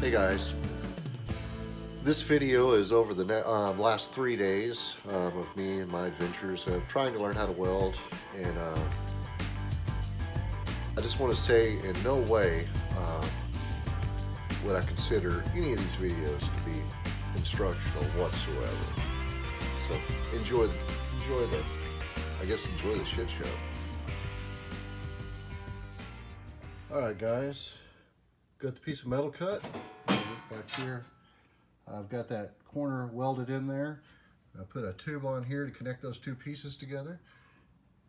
Hey guys, this video is over the last 3 days of me and my adventures of trying to learn how to weld, and I just want to say in no way would I consider any of these videos to be instructional whatsoever. So enjoy the shit show. Alright guys, got the piece of metal cut. Look back here. I've got that corner welded in there. I put a tube on here to connect those two pieces together.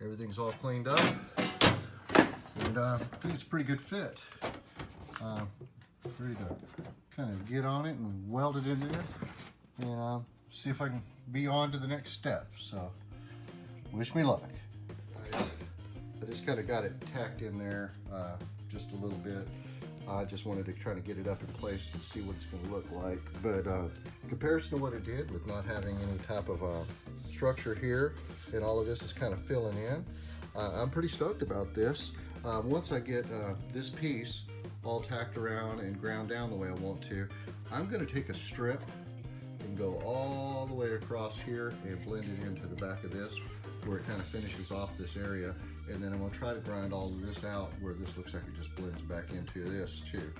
Everything's all cleaned up. And I think it's a pretty good fit. Ready to kind of get on it and weld it in there and see if I can be on to the next step. So, wish me luck. I just kind of got it tacked in there just a little bit. I just wanted to try to get it up in place and see what it's going to look like. But in comparison to what it did with not having any type of structure here, and all of this is kind of filling in, I'm pretty stoked about this. Once I get this piece all tacked around and ground down the way I want to, I'm going to take a strip and go all the way across here and blend it into the back of this where it kind of finishes off this area, and then I'm going to try to grind all of this out where this looks like it just blends back into this too.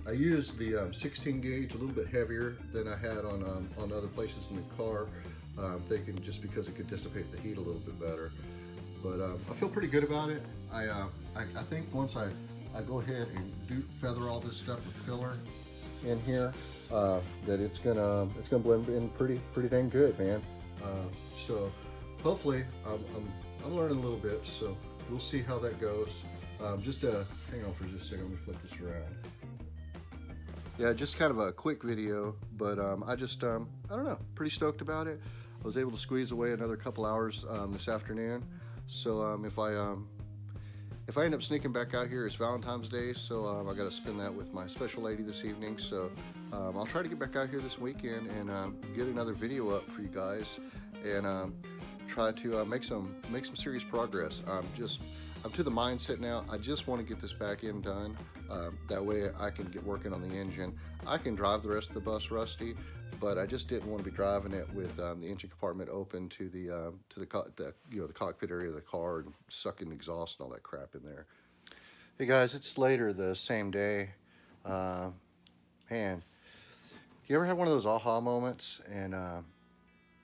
I used the 16 gauge, a little bit heavier than I had on other places in the car, thinking just because it could dissipate the heat a little bit better. But I feel pretty good about it. I think once I go ahead and feather all this stuff with filler in here, that it's gonna blend in pretty dang good, man. So hopefully I'm learning a little bit, so we'll see how that goes. Just hang on for just a second. Let me flip this around. Yeah, just kind of a quick video, but I don't know, pretty stoked about it. I was able to squeeze away another couple hours this afternoon. So if I end up sneaking back out here, it's Valentine's Day, so I got to spend that with my special lady this evening. So I'll try to get back out here this weekend and get another video up for you guys, and try to make some serious progress. I'm to the mindset now. I just want to get this back end done. That way I can get working on the engine. I can drive the rest of the bus rusty, but I just didn't want to be driving it with the engine compartment open to the cockpit area of the car and sucking exhaust and all that crap in there. Hey guys, it's later the same day. Man, you ever have one of those aha moments and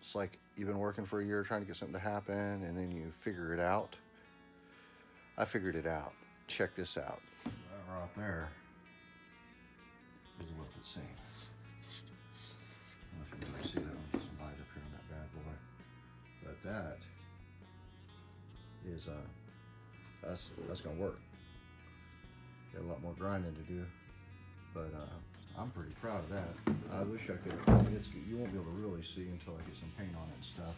it's like you've been working for a year trying to get something to happen and then you figure it out? I figured it out. Check this out. That right there is a weld seam. I don't know if you can really see that one. Get some light up here on that bad boy. But that is that's gonna work. Got a lot more grinding to do, but I'm pretty proud of that. I wish I could. You won't be able to really see until I get some paint on it and stuff.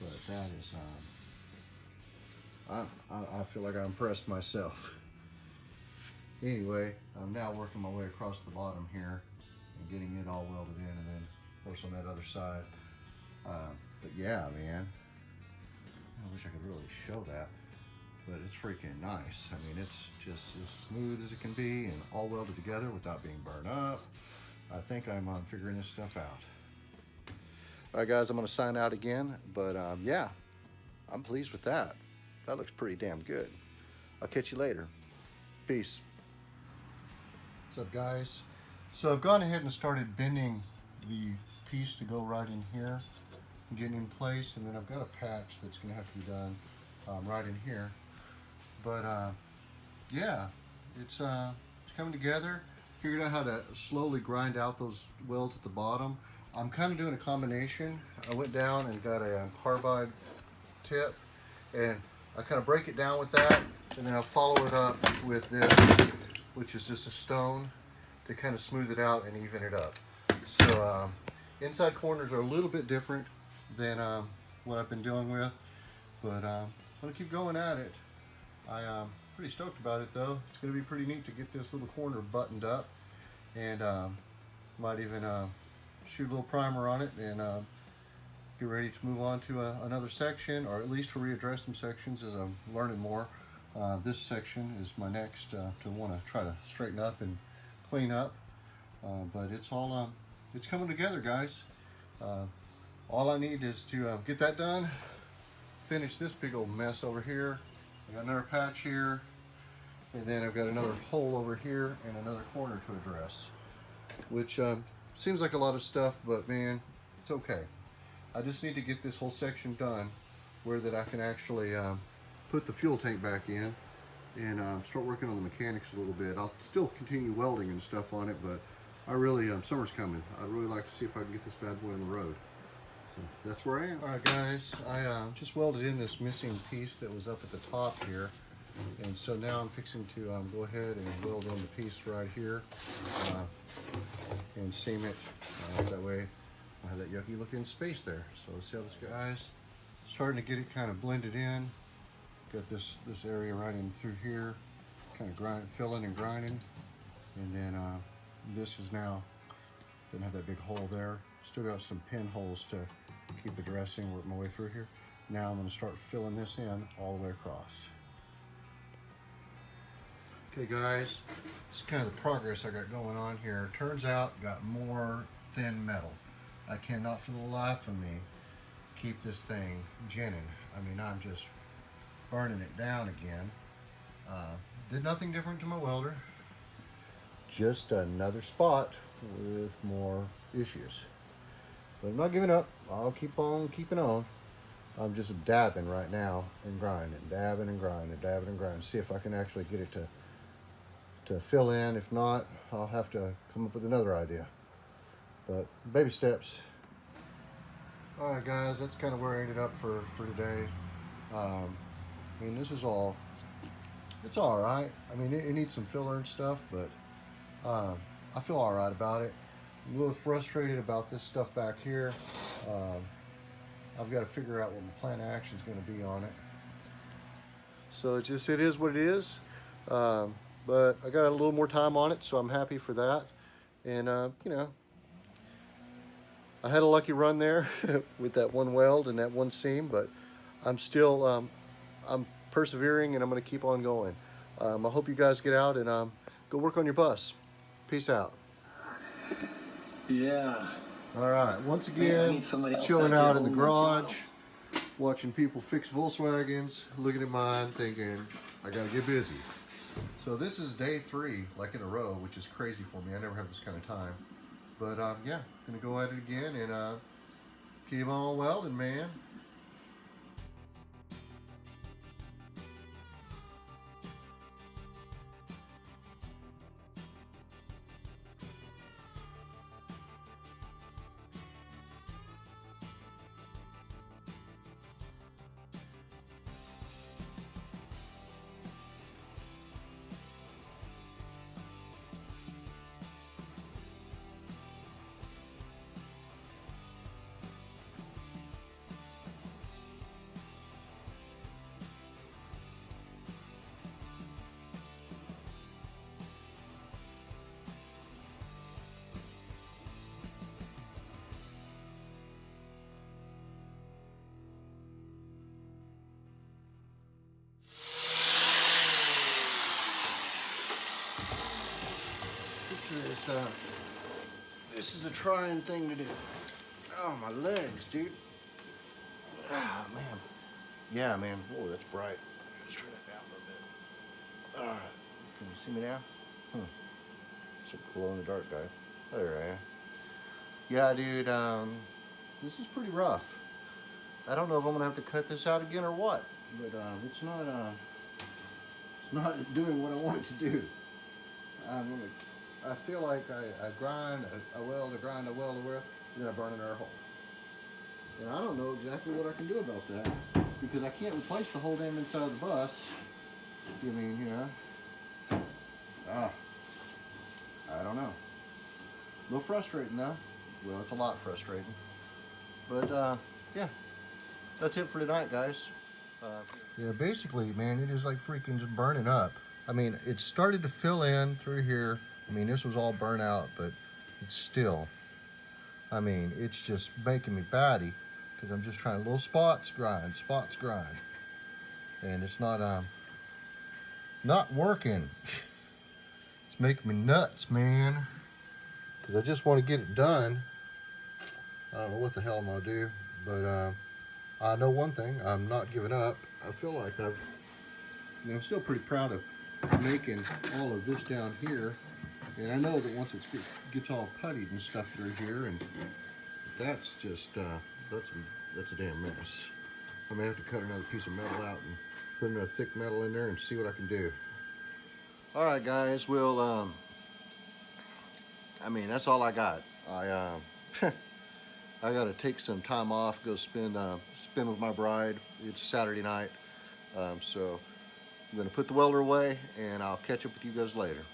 But that is I feel like I impressed myself. Anyway, I'm now working my way across the bottom here and getting it all welded in, and then of course on that other side. But yeah, man, I wish I could really show that, but it's freaking nice. I mean, it's just as smooth as it can be and all welded together without being burned up. I think I'm figuring this stuff out. All right, guys, I'm going to sign out again, but yeah, I'm pleased with that. That looks pretty damn good. I'll catch you later. Peace. What's up, guys? So I've gone ahead and started bending the piece to go right in here and getting in place, and then I've got a patch that's going to have to be done right in here. But yeah, it's coming together. Figured out how to slowly grind out those welds at the bottom. I'm kind of doing a combination. I went down and got a carbide tip, and I kind of break it down with that, and then I'll follow it up with this, which is just a stone, to kind of smooth it out and even it up. So inside corners are a little bit different than what I've been dealing with, but I'm gonna keep going at it. I'm pretty stoked about it though. It's gonna be pretty neat to get this little corner buttoned up, and might even shoot a little primer on it and get ready to move on to another section, or at least to readdress some sections as I'm learning more. This section is my next to want to try to straighten up and clean up. But it's all it's coming together, guys. All I need is to get that done, finish this big old mess over here. I got another patch here, and then I've got another hole over here and another corner to address, which seems like a lot of stuff, but man, it's okay. I just need to get this whole section done where that I can actually put the fuel tank back in and start working on the mechanics a little bit. I'll still continue welding and stuff on it, but I really, summer's coming. I'd really like to see if I can get this bad boy on the road. So that's where I am. All right, guys, I just welded in this missing piece that was up at the top here. And so now I'm fixing to go ahead and weld in the piece right here and seam it. That way I have that yucky looking space there. So let's see how this goes. Starting to get it kind of blended in. Got this area right in through here, kind of filling and grinding. And then this is now, didn't have that big hole there. Still got some pinholes to keep addressing, work my way through here. Now I'm going to start filling this in all the way across. Okay guys, this is kind of the progress I got going on here. Turns out, got more thin metal. I cannot for the life of me keep this thing ginning. I mean, I'm just burning it down again. Did nothing different to my welder. Just another spot with more issues. But I'm not giving up. I'll keep on keeping on. I'm just dabbing right now and grinding, dabbing and grinding, dabbing and grinding. See if I can actually get it to fill in. If not, I'll have to come up with another idea. But baby steps. All right, guys, that's kind of where I ended up for today. I mean, this is all, it's all right. I mean, it needs some filler and stuff, but I feel all right about it. I'm a little frustrated about this stuff back here. I've got to figure out what my plan of action is going to be on it. So it is what it is. But I got a little more time on it, so I'm happy for that. And you know, I had a lucky run there with that one weld and that one seam, but I'm still I'm persevering, and I'm going to keep on going. I hope you guys get out and go work on your bus. Peace out. Yeah. All right. Once again, chilling out in the garage, watching people fix Volkswagens, looking at mine, thinking I got to get busy. So this is day 3, like in a row, which is crazy for me. I never have this kind of time. But yeah, gonna go at it again and keep on welding, man. This is a trying thing to do. Oh, my legs, dude. Ah, man. Yeah, man. Whoa, that's bright. Let's turn it down a little bit. All right. Can you see me now? Some glow in the dark guy. There I am. Yeah, dude. This is pretty rough. I don't know if I'm gonna have to cut this out again or what, but it's not doing what I want it to do. I feel like I grind, I weld, I grind, I weld, and then I burn another hole. And I don't know exactly what I can do about that, because I can't replace the whole damn inside of the bus. I mean, you know. I don't know. A little frustrating though. Well, it's a lot frustrating. But yeah, that's it for tonight, guys. Yeah, basically, man, it is like freaking just burning up. I mean, it started to fill in through here. I mean, this was all burnt out, but it's still, I mean, it's just making me batty, because I'm just trying little spots grind. And it's not working. It's making me nuts, man. because I just want to get it done. I don't know what the hell I'm gonna do, but I know one thing: I'm not giving up. I feel like I'm still pretty proud of making all of this down here, and I know that once it gets all puttied and stuff through here, and that's just that's a damn mess. I may have to cut another piece of metal out and put another thick metal in there and see what I can do. All right, guys. Well, I mean, that's all I got. I got to take some time off, go spend with my bride. It's Saturday night, so I'm gonna put the welder away, and I'll catch up with you guys later.